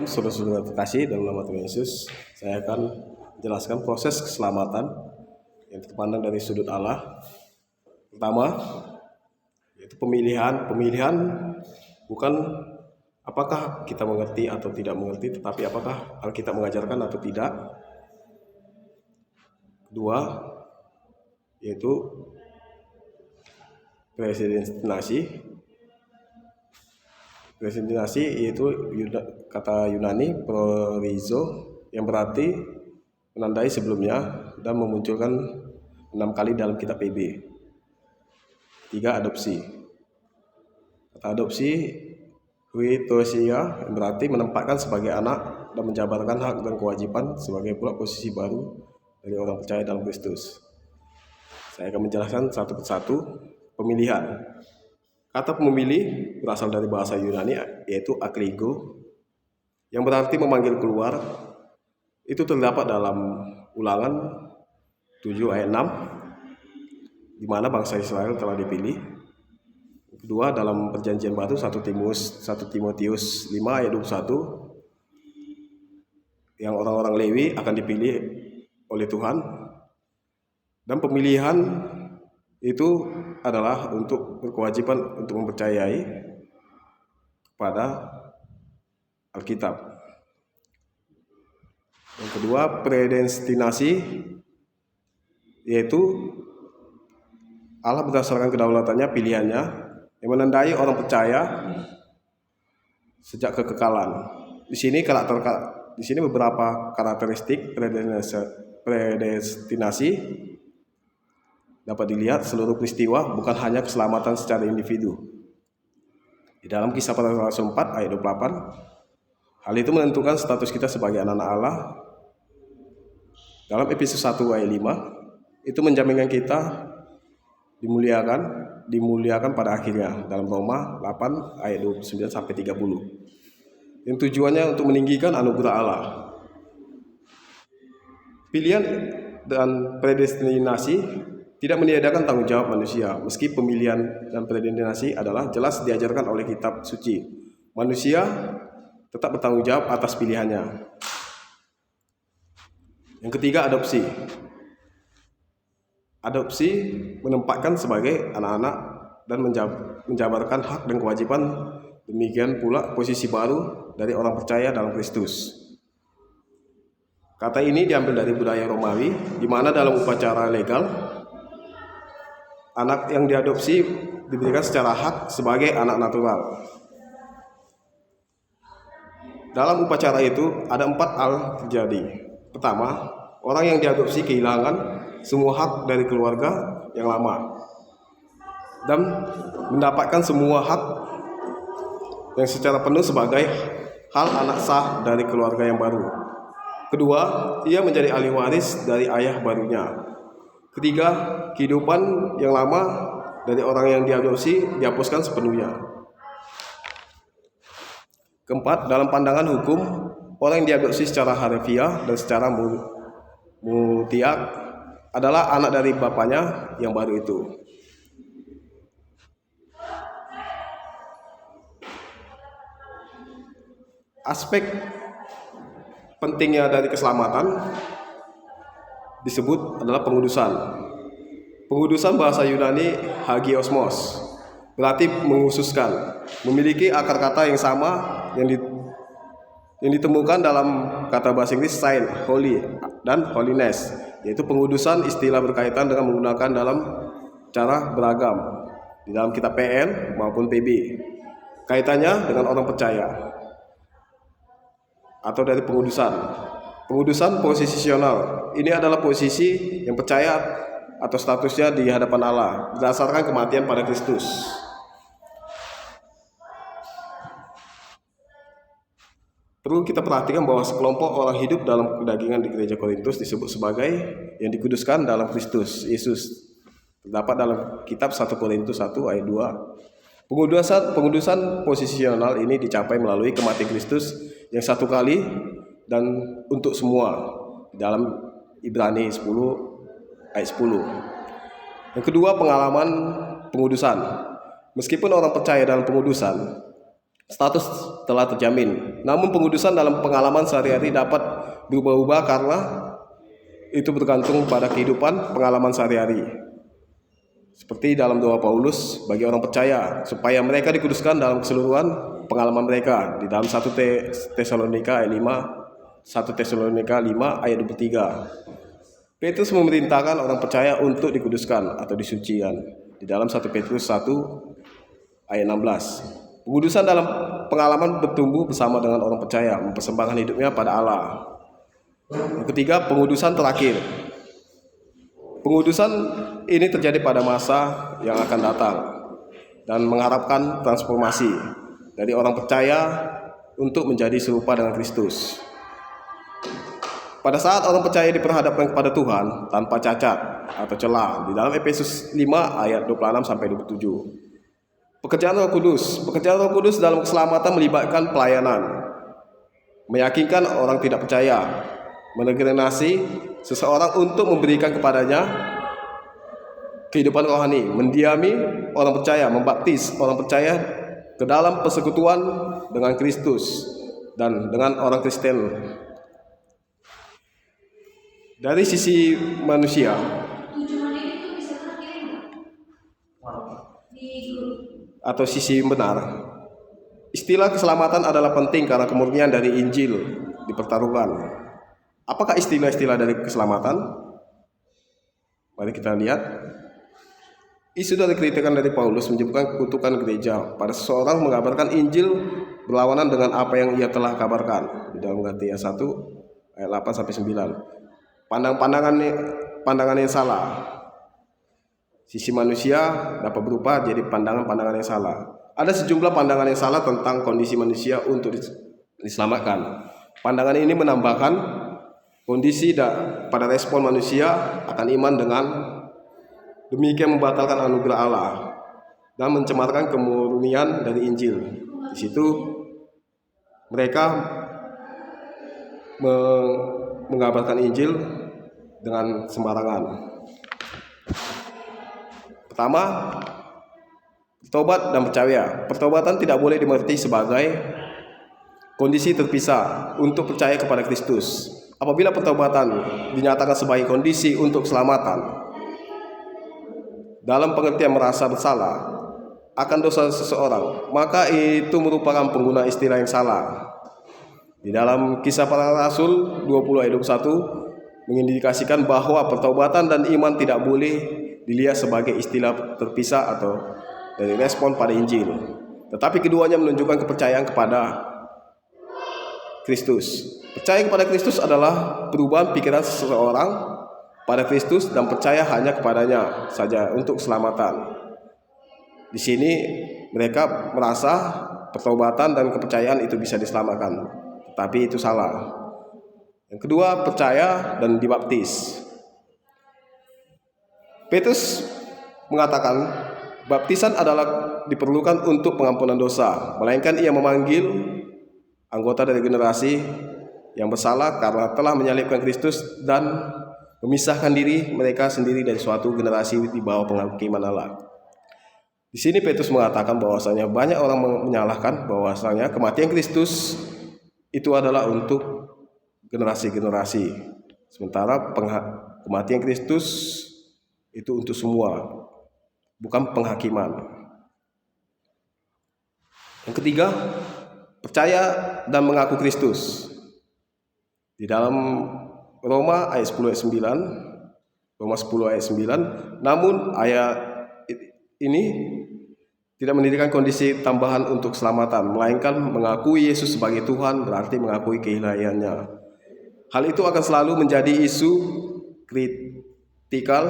saudara-saudara terkasih, dalam nama Tuhan Yesus. Saya akan menjelaskan proses keselamatan yang terpandang dari sudut Allah. Pertama, yaitu pemilihan. Pemilihan bukan apakah kita mengerti atau tidak mengerti, tetapi apakah Alkitab mengajarkan atau tidak. Kedua, yaitu predestinasi. Predestinasi yaitu kata Yunani prorizo, yang berarti menandai sebelumnya dan memunculkan 6 kali dalam kitab PB. 3. Adopsi. Kata adopsi huitosia, yang berarti menempatkan sebagai anak dan menjabarkan hak dan kewajiban sebagai pula posisi baru dari orang percaya dalam Kristus. Saya akan menjelaskan satu persatu. Pemilihan. Kata memilih berasal dari bahasa Yunani, yaitu akrigo, yang berarti memanggil keluar. Itu terdapat dalam Ulangan 7 ayat 6, di mana bangsa Israel telah dipilih. Kedua, dalam Perjanjian Baru 1 Timotius 5 ayat 21, yang orang-orang Lewi akan dipilih oleh Tuhan. Dan pemilihan itu adalah untuk berkewajiban untuk mempercayai kepada Alkitab. Yang kedua, predestinasi, yaitu Allah berdasarkan kedaulatannya, pilihannya, yang menandai orang percaya sejak kekekalan. Di sini beberapa karakteristik predestinasi dapat dilihat. Seluruh peristiwa, bukan hanya keselamatan secara individu. Di dalam Kisah Para Rasul 4 ayat 28, hal itu menentukan status kita sebagai anak-anak Allah. Dalam Efesus 1 ayat 5, itu menjaminkan kita dimuliakan pada akhirnya. Dalam Roma 8 ayat 29 sampai 30, yang tujuannya untuk meninggikan anugerah Allah. Pilihan dan predestinasi tidak meniadakan tanggung jawab manusia, meski pemilihan dan predestinasi adalah jelas diajarkan oleh kitab suci. Manusia tetap bertanggung jawab atas pilihannya. Yang ketiga, adopsi. Adopsi menempatkan sebagai anak-anak dan menjabarkan hak dan kewajiban. Demikian pula posisi baru dari orang percaya dalam Kristus. Kata ini diambil dari budaya Romawi, di mana dalam upacara legal, anak yang diadopsi diberikan secara hak sebagai anak natural. Dalam upacara itu ada 4 hal terjadi. Pertama, orang yang diadopsi kehilangan semua hak dari keluarga yang lama dan mendapatkan semua hak yang secara penuh sebagai hal anak sah dari keluarga yang baru. Kedua, ia menjadi ahli waris dari ayah barunya. Ketiga, kehidupan yang lama dari orang yang diadopsi dihapuskan sepenuhnya. Keempat, dalam pandangan hukum, orang yang diadopsi secara harfiah dan secara mutiak adalah anak dari bapaknya yang baru itu. Aspek pentingnya dari keselamatan disebut adalah pengudusan. Pengudusan bahasa Yunani hagiosmos, berarti menghususkan, memiliki akar kata yang sama yang ditemukan dalam kata bahasa Inggris saint, holy, dan holiness, yaitu pengudusan istilah berkaitan dengan menggunakan dalam cara beragam di dalam kitab PL maupun PB. Kaitannya dengan orang percaya atau dari pengudusan. Pengudusan posisional, ini adalah posisi yang percaya atau statusnya di hadapan Allah berdasarkan kematian pada Kristus. Perlu kita perhatikan bahwa sekelompok orang hidup dalam kedagingan di gereja Korintus disebut sebagai yang dikuduskan dalam Kristus Yesus. Terdapat dalam kitab 1 Korintus 1 ayat 2. Pengudusan posisional ini dicapai melalui kematian Kristus yang satu kali dan untuk semua, dalam Ibrani 10 ayat 10. Yang kedua, pengalaman pengudusan. Meskipun orang percaya dalam pengudusan, status telah terjamin. Namun pengudusan dalam pengalaman sehari-hari dapat berubah-ubah karena itu bergantung pada kehidupan pengalaman sehari-hari. Seperti dalam doa Paulus bagi orang percaya supaya mereka dikuduskan dalam keseluruhan pengalaman mereka di dalam 1 Tesalonika ayat 5, 1 Tesalonika 5 ayat 23. Petrus memerintahkan orang percaya untuk dikuduskan atau disucikan di dalam 1 Petrus 1 ayat 16. Pengudusan dalam pengalaman bertumbuh bersama dengan orang percaya mempersembahkan hidupnya pada Allah. Yang ketiga, pengudusan terakhir. Pengudusan ini terjadi pada masa yang akan datang dan mengharapkan transformasi dari orang percaya untuk menjadi serupa dengan Kristus. Pada saat orang percaya diperhadapkan kepada Tuhan tanpa cacat atau celah di dalam Efesus 5 ayat 26 sampai 27. Pekerjaan Roh Kudus dalam keselamatan melibatkan pelayanan, meyakinkan orang tidak percaya, meregenerasi seseorang untuk memberikan kepadanya kehidupan rohani, mendiami orang percaya, membaptis orang percaya ke dalam persekutuan dengan Kristus dan dengan orang Kristen. Dari sisi manusia, atau sisi benar, istilah keselamatan adalah penting karena kemurnian dari Injil dipertaruhkan. Apakah istilah-istilah dari keselamatan? Mari kita lihat. Isu dari kritikan dari Paulus menyebutkan kutukan gereja pada seseorang mengabarkan Injil berlawanan dengan apa yang ia telah kabarkan di dalam Galatia 1 ayat 8 sampai 9. Pandangan yang salah. Sisi manusia dapat berubah jadi pandangan-pandangan yang salah. Ada sejumlah pandangan yang salah tentang kondisi manusia untuk diselamatkan. Pandangan ini menambahkan kondisi pada respon manusia akan iman dengan demikian membatalkan anugerah Allah dan mencemarkan kemurnian dari Injil. Di situ mereka mengabarkan Injil dengan sembarangan. Pertama, bertobat dan percaya. Pertobatan tidak boleh dimengerti sebagai kondisi terpisah untuk percaya kepada Kristus. Apabila pertobatan dinyatakan sebagai kondisi untuk keselamatan dalam pengertian merasa bersalah akan dosa seseorang, maka itu merupakan pengguna istilah yang salah. Di dalam Kisah Para Rasul 20 ayat 21 mengindikasikan bahwa pertobatan dan iman tidak boleh dilihat sebagai istilah terpisah atau dari respon pada Injil, tetapi keduanya menunjukkan kepercayaan kepada Kristus. Percaya kepada Kristus adalah perubahan pikiran seseorang pada Kristus dan percaya hanya kepadanya saja untuk keselamatan. Di sini mereka merasa pertobatan dan kepercayaan itu bisa diselamatkan, tapi itu salah. Yang kedua, percaya dan dibaptis. Petrus mengatakan baptisan adalah diperlukan untuk pengampunan dosa, melainkan ia memanggil anggota dari generasi yang bersalah karena telah menyalibkan Kristus dan memisahkan diri mereka sendiri dari suatu generasi di bawah penghakiman Allah. Di sini Petrus mengatakan bahwasanya banyak orang menyalahkan bahwasanya kematian Kristus itu adalah untuk generasi-generasi, sementara kematian Kristus itu untuk semua, bukan penghakiman. Yang ketiga, percaya dan mengaku Kristus. Di dalam Roma ayat 10 ayat 9, Roma 10 ayat 9, namun ayat ini tidak mendirikan kondisi tambahan untuk keselamatan, melainkan mengakui Yesus sebagai Tuhan berarti mengakui keilahiannya. Hal itu akan selalu menjadi isu kritikal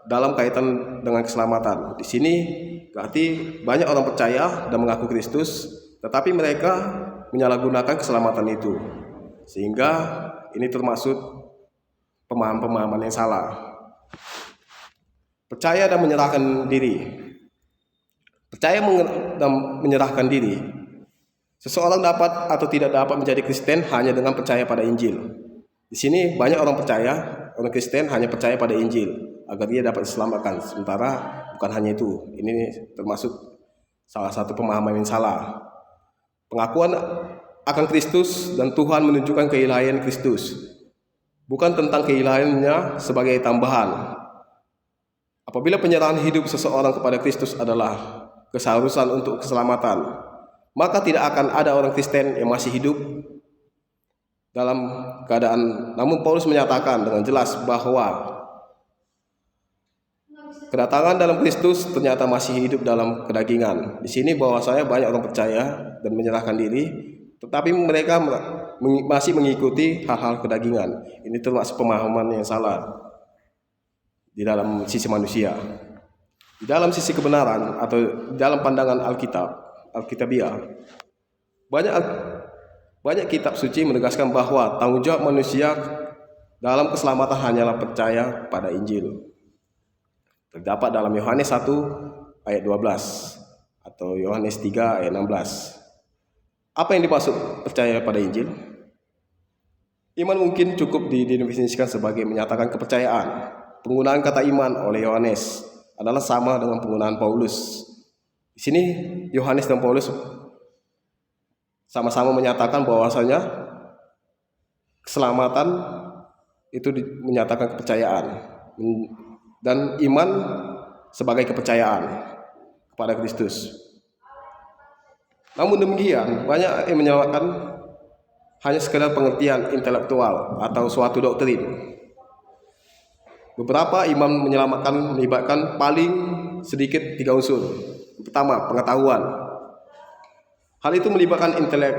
dalam kaitan dengan keselamatan. Di sini berarti banyak orang percaya dan mengaku Kristus, tetapi mereka menyalahgunakan keselamatan itu, sehingga ini termasuk pemahaman-pemahaman yang salah. Percaya dan menyerahkan diri. Percaya dan menyerahkan diri. Seseorang dapat atau tidak dapat menjadi Kristen hanya dengan percaya pada Injil. Di sini banyak orang percaya, orang Kristen hanya percaya pada Injil agar dia dapat diselamatkan. Sementara bukan hanya itu. Ini termasuk salah satu pemahaman yang salah. Pengakuan akan Kristus dan Tuhan menunjukkan keilahian Kristus, bukan tentang keilahiannya sebagai tambahan. Apabila penyerahan hidup seseorang kepada Kristus adalah keseharusan untuk keselamatan, maka tidak akan ada orang Kristen yang masih hidup dalam keadaan. Namun Paulus menyatakan dengan jelas bahwa kedatangan dalam Kristus ternyata masih hidup dalam kedagingan. Di sini bahwasanya banyak orang percaya dan menyerahkan diri, tetapi mereka masih mengikuti hal-hal kedagingan. Ini termasuk pemahaman yang salah di dalam sisi manusia. Di dalam sisi kebenaran atau dalam pandangan Alkitabiah, banyak kitab suci menegaskan bahwa tanggung jawab manusia dalam keselamatan hanyalah percaya pada Injil. Terdapat dalam Yohanes 1 ayat 12 atau Yohanes 3 ayat 16. Apa yang dimaksud percaya pada Injil? Iman mungkin cukup didefinisikan sebagai menyatakan kepercayaan. Penggunaan kata iman oleh Yohanes adalah sama dengan penggunaan Paulus. Di sini Yohanes dan Paulus sama-sama menyatakan bahwasanya keselamatan itu menyatakan kepercayaan, dan iman sebagai kepercayaan kepada Kristus. Namun demikian, banyak yang menyamakan hanya sekedar pengertian intelektual atau suatu doktrin. Beberapa imam melibatkan paling sedikit 3 unsur. Pertama, pengetahuan. Hal itu melibatkan intelek,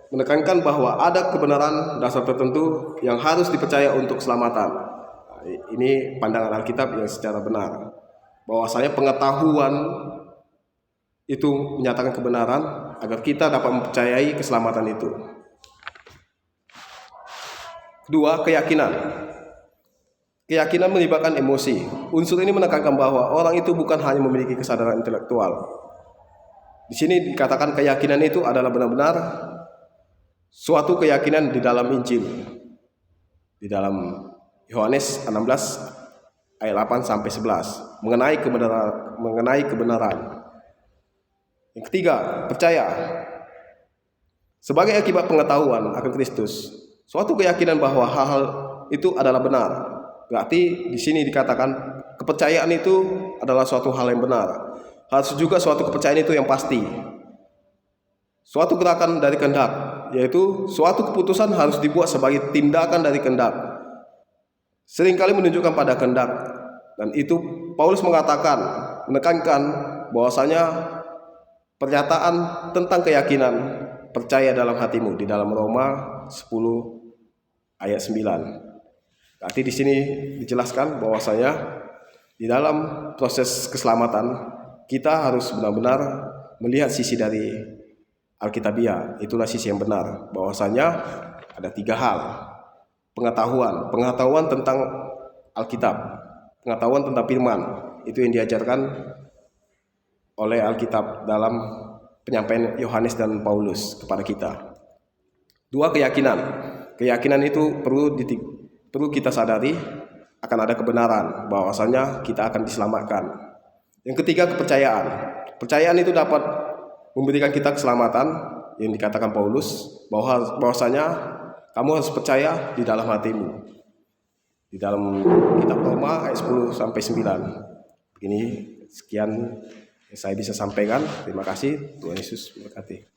menekankan bahwa ada kebenaran dasar tertentu yang harus dipercaya untuk keselamatan. Ini pandangan Alkitab yang secara benar, bahwasanya pengetahuan itu menyatakan kebenaran agar kita dapat mempercayai keselamatan itu. Kedua, keyakinan. Keyakinan melibatkan emosi. Unsur ini menekankan bahwa orang itu bukan hanya memiliki kesadaran intelektual. Di sini dikatakan keyakinan itu adalah benar-benar suatu keyakinan di dalam Injil. Di dalam Yohanes 16 ayat 8 sampai 11 mengenai kebenaran. Yang ketiga, percaya. Sebagai akibat pengetahuan akan Kristus, suatu keyakinan bahwa hal-hal itu adalah benar. Berarti di sini dikatakan kepercayaan itu adalah suatu hal yang benar. Harus juga suatu kepercayaan itu yang pasti. Suatu gerakan dari kehendak, yaitu suatu keputusan harus dibuat sebagai tindakan dari kehendak. Seringkali menunjukkan pada kehendak, dan itu Paulus menekankan bahwasanya pernyataan tentang keyakinan percaya dalam hatimu di dalam Roma 10 ayat 9. Berarti di sini dijelaskan bahwasanya di dalam proses keselamatan kita harus benar-benar melihat sisi dari Alkitabiah. Itulah sisi yang benar, bahwasanya ada 3 hal. Pengetahuan tentang Alkitab, pengetahuan tentang firman, itu yang diajarkan oleh Alkitab dalam penyampaian Yohanes dan Paulus kepada kita. 2, keyakinan. Keyakinan itu perlu kita sadari akan ada kebenaran, bahwasanya kita akan diselamatkan. Yang ketiga, kepercayaan. Percayaan itu dapat memberikan kita keselamatan, yang dikatakan Paulus bahwasanya kamu harus percaya di dalam hatimu. Di dalam kitab Roma ayat 10 sampai 9. Begini sekian yang saya bisa sampaikan. Terima kasih. Tuhan Yesus memberkati.